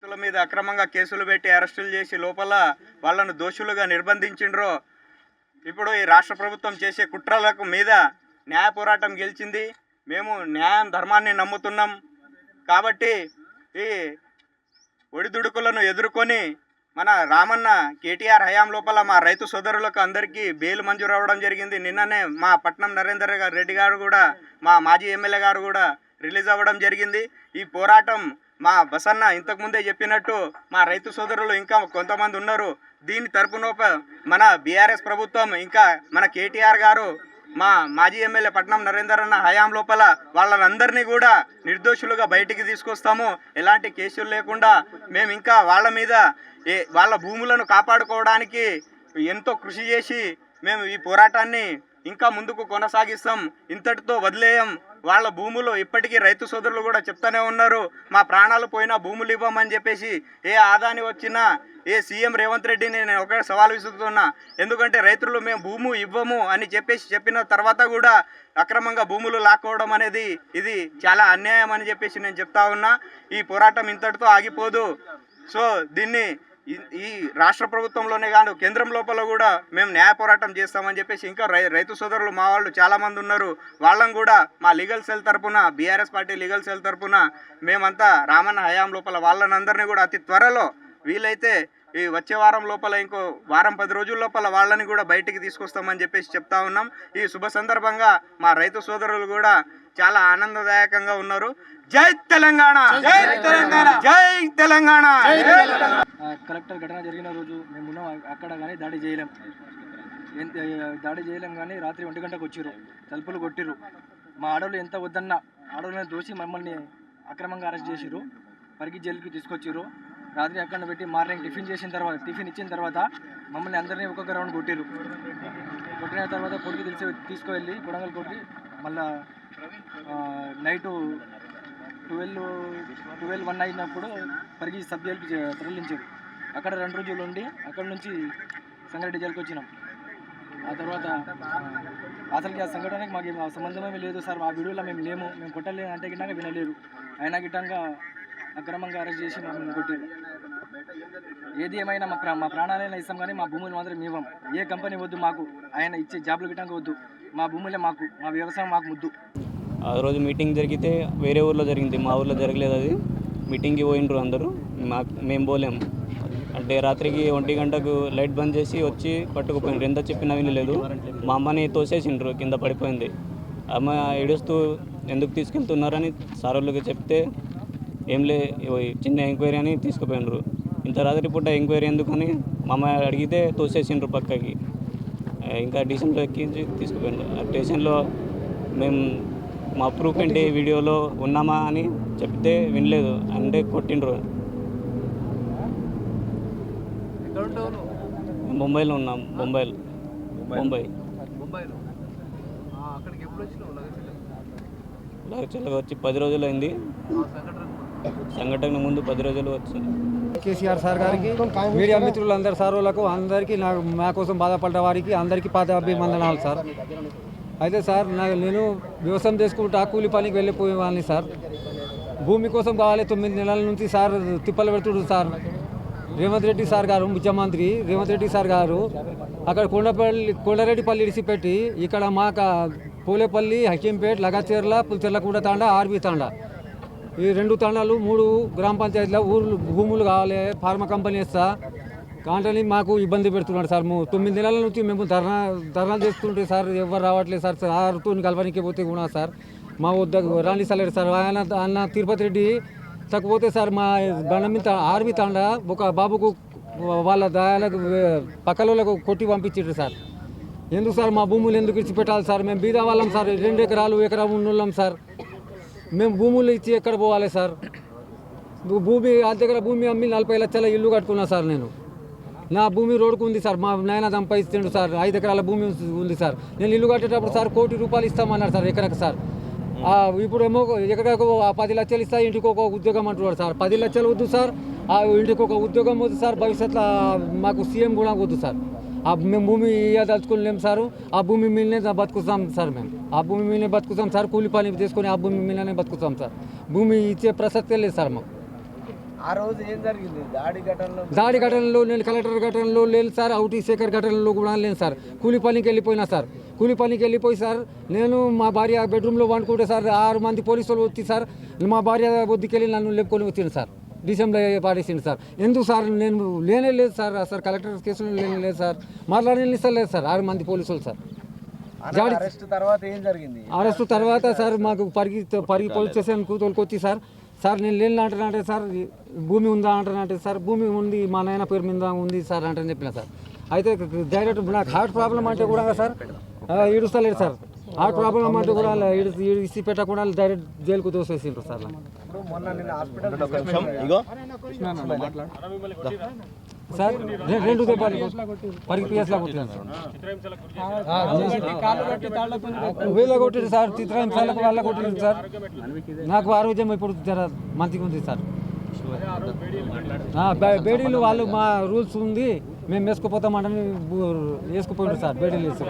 రైతుల మీద అక్రమంగా కేసులు పెట్టి అరెస్టులు చేసి లోపల వాళ్ళను దోషులుగా నిర్బంధించిండ్రో ఇప్పుడు ఈ రాష్ట్ర ప్రభుత్వం చేసే కుట్రలకు మీద న్యాయ పోరాటం గెలిచింది. మేము న్యాయం ధర్మాన్ని నమ్ముతున్నాం కాబట్టి ఈ ఒడిదుడుకులను ఎదుర్కొని మన రామన్న కేటీఆర్ హయాం లోపల మా రైతు సోదరులకు అందరికీ బెయిల్ మంజూరు అవ్వడం జరిగింది. నిన్ననే మా పట్నం నరేందర్ రెడ్డి గారు కూడా మా మాజీ ఎమ్మెల్యే గారు కూడా రిలీజ్ అవ్వడం జరిగింది. ఈ పోరాటం మా బసన్న ఇంతకుముందే చెప్పినట్టు మా రైతు సోదరులు ఇంకా కొంతమంది ఉన్నారు. దీని తరపున మన బీఆర్ఎస్ ప్రభుత్వం ఇంకా మన కేటీఆర్ గారు మా మాజీ ఎమ్మెల్యే పట్నం నరేందర్ అన్న హయాం లోపల వాళ్ళందరినీ కూడా నిర్దోషులుగా బయటికి తీసుకొస్తాము. ఎలాంటి కేసులు లేకుండా మేము ఇంకా వాళ్ళ మీద వాళ్ళ భూములను కాపాడుకోవడానికి ఎంతో కృషి చేసి మేము ఈ పోరాటాన్ని ఇంకా ముందుకు కొనసాగిస్తాం. ఇంతటితో వదిలేయం. వాళ్ళ భూములు ఇప్పటికీ రైతు సోదరులు కూడా చెప్తానే ఉన్నారు, మా ప్రాణాలు పోయినా భూములు ఇవ్వమని చెప్పేసి. ఏ ఆదాని వచ్చినా ఏ సీఎం రేవంత్ రెడ్డిని నేను ఒక సవాల్ విసురుతున్నా. ఎందుకంటే రైతులు మేము భూము ఇవ్వము అని చెప్పిన తర్వాత కూడా అక్రమంగా భూములు లాక్కోవడం అనేది ఇది చాలా అన్యాయం అని చెప్పేసి నేను చెప్తా ఉన్నా. ఈ పోరాటం ఇంతటితో ఆగిపోదు. సో దీన్ని ఈ రాష్ట్ర ప్రభుత్వంలోనే కాదు కేంద్రం లోపల కూడా మేము న్యాయ పోరాటం చేస్తామని చెప్పేసి ఇంకా రైతు సోదరులు మా వాళ్ళు చాలామంది ఉన్నారు. వాళ్ళని కూడా మా లీగల్ సెల్ తరపున బీఆర్ఎస్ పార్టీ లీగల్ సెల్ తరపున మేమంతా రామన్న హయాం లోపల వాళ్ళనందరినీ కూడా అతి త్వరలో వీలైతే ఈ వచ్చే వారం లోపల ఇంకో వారం 10 రోజుల లోపల వాళ్ళని కూడా బయటికి తీసుకొస్తామని చెప్పేసి చెప్తా ఉన్నాం. ఈ శుభ సందర్భంగా మా రైతు సోదరులు కూడా చాలా ఆనందదాయకంగా ఉన్నారు. జై తెలంగాణ, జై తెలంగాణ, జై తెలంగాణ. కలెక్టర్ ఘటన జరిగిన రోజు మేము ఉన్నాం అక్కడ, కానీ దాడి చేయలేం కానీ రాత్రి 1 గంటకు వచ్చిర్రు, తలుపులు కొట్టిర్రు. మా ఆడవాళ్ళు ఎంత వద్దన్నా ఆడవాళ్ళని దోసి మమ్మల్ని అక్రమంగా అరెస్ట్ చేసిర్రు, పరిగి జైలుకి తీసుకొచ్చిర్రు. రాత్రి అక్కడ పెట్టి మార్నింగ్ టిఫిన్ ఇచ్చిన తర్వాత మమ్మల్ని అందరినీ ఒక్కొక్క రౌండ్ కొట్టిన తర్వాత కొడుకు తీసుకువెళ్ళి కొడంగల్ కొట్టి మళ్ళా నైటు 12-1 అయినప్పుడు పరిగి సబ్ జైలుకి తరలించారు. అక్కడ 2 రోజులు ఉండి అక్కడ నుంచి సంగారెడ్డి జైలుకి వచ్చినాం. ఆ తర్వాత అసలుకి ఆ సంఘటనకి మాకు సంబంధమే లేదు సార్, ఆ వీడియోలో మేము లేము, మేము కొట్టలేదు అంటే గిట్టంగా వినలేరు. అయినా గిట్టంగా అక్రమంగా అరెస్ట్ చేసి మమ్మల్ని కొట్టారు. ఏది ఏమైనా మా ప్రాణాలైనా ఇస్తాం కానీ మా భూములు మాత్రం ఇవ్వం. ఏ కంపెనీ వద్దు మాకు, ఆయన ఇచ్చే జాబ్లు గిట్టంగా వద్దు, మా భూములే మాకు, మా వ్యవసాయం మాకు ముద్దు. ఆ రోజు మీటింగ్ జరిగితే వేరే ఊర్లో జరిగింది, మా ఊర్లో జరగలేదు. అది మీటింగ్కి పోయినరు అందరూ, మేము పోలేము. అంటే రాత్రికి 1 గంటకు లైట్ బంద్ చేసి వచ్చి పట్టుకుపోయినారు. ఎంత చెప్పినా వినలేదు. మా అమ్మని తోసేసిండ్రు, కింద పడిపోయింది. అమ్మ ఏడుస్తూ ఎందుకు తీసుకెళ్తున్నారని సార్ వాళ్ళకి చెప్తే ఏం లే చిన్న ఎంక్వైరీ అని తీసుకుపోయినారు. ఇంత రాత్రి పూట ఎంక్వైరీ ఎందుకని మా అమ్మ అడిగితే తోసేసిండ్రు పక్కకి. ఇంకా స్టేషన్లో ఎక్కించి తీసుకుపోయినారు. ఆ స్టేషన్లో మేము మా ప్రూఫ్ ఏంటి వీడియోలో ఉన్నామా అని చెప్తే వినలేదు, అంటే కొట్టిండ్రు. ముంబైలో ఉన్నాం, ముంబై లగచర్లకు వచ్చి 10 రోజులు అయింది. సంఘటన ముందు 10 రోజులు వచ్చింది. కేసీఆర్ సార్ గారికి, మీడియా మిత్రులందరూ సార్ వాళ్ళకు అందరికీ మా కోసం బాధపడ్డ వారికి అందరికీ పాదాభివందనాలు సార్. అయితే సార్ నేను వ్యవసాయం చేసుకుంటూ కూలి పనికి వెళ్ళిపోయేవాడిని సార్. భూమి కోసం కావాలి 9 నెలల నుంచి సార్ తిప్పలు పెడుతుడు సార్. రేవంత్ రెడ్డి సార్ గారు, ముఖ్యమంత్రి రేవంత్ రెడ్డి సార్ గారు అక్కడ కొండారెడ్డిపల్లి ఇడిచిపెట్టి ఇక్కడ మాకు పూలేపల్లి, హకీంపేట్, లగచర్ల, పుల్చెర్లకుంట తాండా, ఆర్బీ తాండా, ఈ 2 తాండాలు 3 గ్రామ పంచాయతీల భూములు కావాలి ఫార్మా కంపెనీ ఇస్తా కానీ మాకు ఇబ్బంది పెడుతున్నాడు సార్. 9 నెలల నుంచి మేము ధర్నాలు చేస్తుంటే సార్ ఎవరు రావట్లేదు సార్. సార్తో కలవడానికి పోతే కూడా సార్ మా వద్ద రాణిస్తలేడు సార్. ఆయన తిరుపతి రెడ్డి తక్కుపోతే సార్ మా బండ మీద ఆర్మీ తాండా ఒక బాబుకు వాళ్ళ దయాలకు పక్కలకు కొట్టి పంపించారు సార్. ఎందుకు సార్ మా భూములు ఎందుకు ఇచ్చిపెట్టాలి సార్? మేము బీద వాళ్ళం సార్, 2 ఎకరాలు ఎకరం ఉన్నోళ్ళం సార్. మేము భూములు ఇచ్చి ఎక్కడ పోవాలి సార్? భూమి దగ్గర భూమి అమ్మి 40 లక్షల ఇల్లు కట్టుకున్నా సార్. నేను నా భూమి రోడ్డుకు ఉంది సార్. మా నాయన సంపాదిస్తుండు సార్. 5 ఎకరాల భూమి ఉంది సార్. నేను ఇల్లు కట్టేటప్పుడు సార్ ₹1 కోటి ఇస్తామన్నారు సార్ ఎకరకు సార్. ఇప్పుడు ఏమో ఎకరకు 10 లక్షలు ఇస్తా, ఇంటికి ఒక ఉద్యోగం అంటున్నారు సార్. 10 లక్షలు వద్దు సార్, ఇంటికి ఒక ఉద్యోగం వద్దు సార్. భవిష్యత్తులో మాకు సీఎం కూడా వద్దు సార్. మేము భూమి ఇవ్వదలుచుకోలేము సార్. ఆ భూమి మీదనే బతుకుతాం సార్. మేము ఆ భూమి మీదనే బతుకుతాం సార్. కూలి పని చేసుకొని ఆ భూమి మీదనే బతుకుతాం సార్. భూమి ఇచ్చే ప్రసక్తే లేదు సార్ మాకు. ఆ రోజు ఏం జరిగింది దాడి ఘటనలో నేను కలెక్టర్ ఘటనలో లేను సార్, అవుటీ శేఖర్ ఘటనలో కూడా లేను సార్. కూలి పనికి వెళ్ళిపోయినా సార్. కూలి పనికి వెళ్ళిపోయి సార్ నేను మా భార్య బెడ్రూమ్లో వండుకుంటే సార్ 6 మంది పోలీసులు వచ్చి సార్ మా భార్య వద్దుకెళ్ళి నన్ను లేపుకొని వచ్చింది సార్. డిసెంబర్ పాడేసింది సార్. ఎందుకు సార్ నేను లేనే లేదు సార్. అసలు కలెక్టర్ కేసులో లేనే లేదు సార్. మాట్లాడలేదు సార్ 6 మంది పోలీసులు సార్. అరెస్ట్ తర్వాత ఏం జరిగింది? అరెస్ట్ తర్వాత సార్ మాకు పరిగి పోలీస్ స్టేషన్కు తోలుకొచ్చి సార్ నేను లేని అంటానంటే సార్ భూమి ఉందా అంటానంటే సార్ భూమి ఉంది మా నాయన పేరు మీద ఉంది సార్ అంటే చెప్పిన సార్. అయితే డైరెక్ట్ నాకు హార్ట్ ప్రాబ్లం అంటే కూడా సార్ ఈడుస్తలేదు సార్. హార్ట్ ప్రాబ్లం అంటే కూడా ఇసి పెట్టకుండా డైరెక్ట్ జైలుకు తోసేసిండ్రు సార్. సార్ 2 దెబ్బలు పరిగి పిఎస్లా కొట్టినాను వేళ కొట్టింది సార్. చిత్రాంశాలకు వల్ల కొట్టింది సార్. నాకు ఆరోగ్యం ఇప్పుడు జర మంచిగా ఉంది సార్. బేడీలు వాళ్ళు మా రూల్స్ ఉంది మేము వేసుకుపోతామంటే వేసుకుపోయిండ్రు సార్. బేడీలు వేసి